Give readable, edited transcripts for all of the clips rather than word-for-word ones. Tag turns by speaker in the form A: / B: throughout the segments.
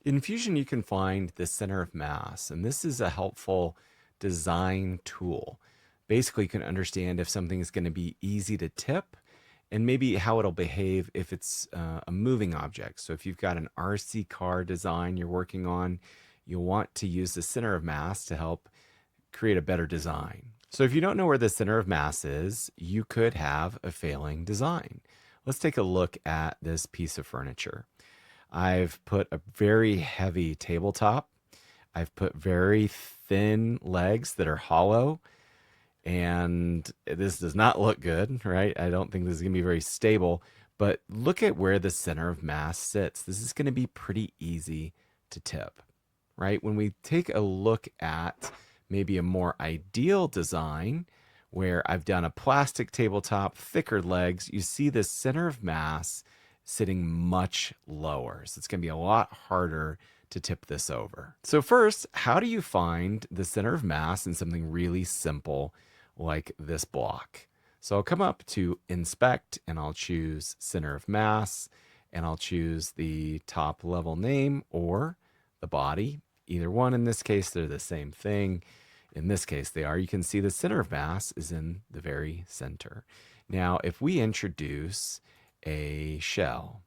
A: In Fusion, you can find the center of mass, and this is a helpful design tool. Basically, you can understand if something is going to be easy to tip and maybe how it'll behave if it's a moving object. So if you've got an RC car design you're working on, you'll want to use the center of mass to help create a better design. So if you don't know where the center of mass is, you could have a failing design. Let's take a look at this piece of furniture. I've put a very heavy tabletop. I've put very thin legs that are hollow, and this does not look good, right? I don't think this is going to be very stable, but look at where the center of mass sits. This is going to be pretty easy to tip, right? When we take a look at maybe a more ideal design where I've done a plastic tabletop, thicker legs, you see the center of mass sitting much lower. So it's going to be a lot harder to tip this over. So first, how do you find the center of mass in something really simple like this block? So I'll come up to inspect and I'll choose center of mass and I'll choose the top level name or the body. Either one, in this case, they're the same thing. In this case, they are. You can see the center of mass is in the very center. Now, if we introduce a shell,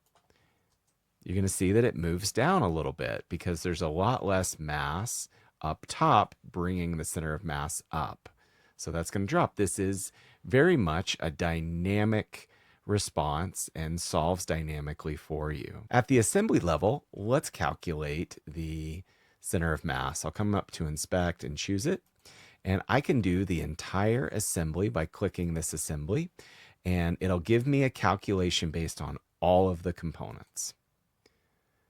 A: you're going to see that it moves down a little bit because there's a lot less mass up top, bringing the center of mass up. So that's going to drop. This is very much a dynamic response and solves dynamically for you. At the assembly level, let's calculate the center of mass. I'll come up to inspect and choose it. And I can do the entire assembly by clicking this assembly, and it'll give me a calculation based on all of the components.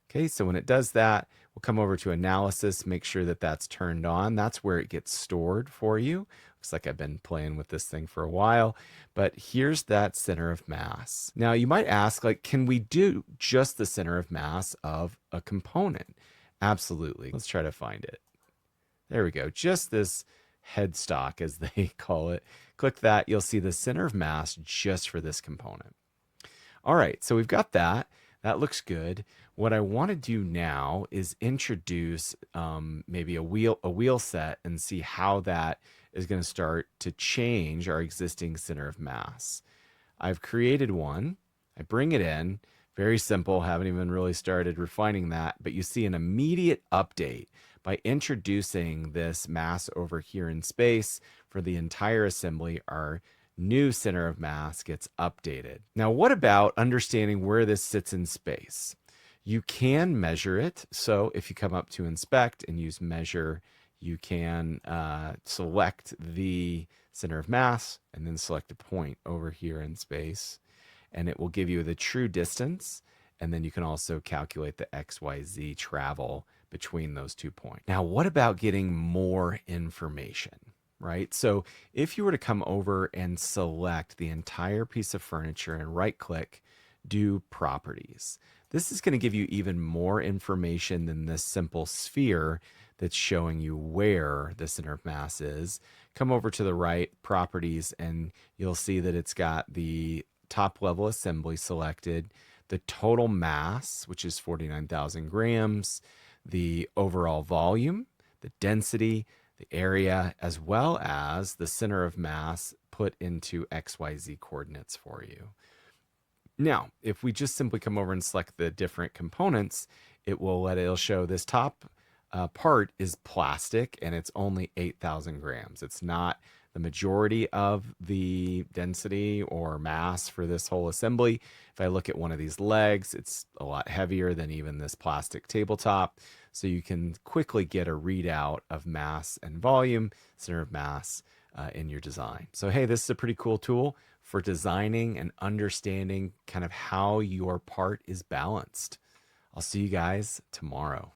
A: Okay, so when it does that, we'll come over to analysis, make sure that that's turned on. That's where it gets stored for you. Looks like I've been playing with this thing for a while, but here's that center of mass. Now you might ask, like, can we do just the center of mass of a component? Absolutely. Let's try to find it. There we go. Just this headstock, as they call it. Click that. You'll see the center of mass just for this component. All right, so we've got that. That looks good. What I want to do now is introduce maybe a wheel set and see how that is going to start to change our existing center of mass. I've created one. I bring it in. Very simple. Haven't even really started refining that, but you see an immediate update by introducing this mass over here in space for the entire assembly. Our new center of mass gets updated. Now, what about understanding where this sits in space? You can measure it. So if you come up to inspect and use measure, you can select the center of mass and then select a point over here in space, and it will give you the true distance. And then you can also calculate the XYZ travel between those 2 points. Now, what about getting more information, right? So if you were to come over and select the entire piece of furniture and right click, do properties, this is going to give you even more information than this simple sphere that's showing you where the center of mass is. Come over to the right, properties, and you'll see that it's got the top level assembly selected, the total mass, which is 49,000 grams, the overall volume, the density, the area, as well as the center of mass put into XYZ coordinates for you. Now, if we just simply come over and select the different components, it'll show this top part is plastic and it's only 8,000 grams. It's not the majority of the density or mass for this whole assembly. If I look at one of these legs, it's a lot heavier than even this plastic tabletop. So you can quickly get a readout of mass and volume, center of mass in your design. So, hey, this is a pretty cool tool for designing and understanding kind of how your part is balanced. I'll see you guys tomorrow.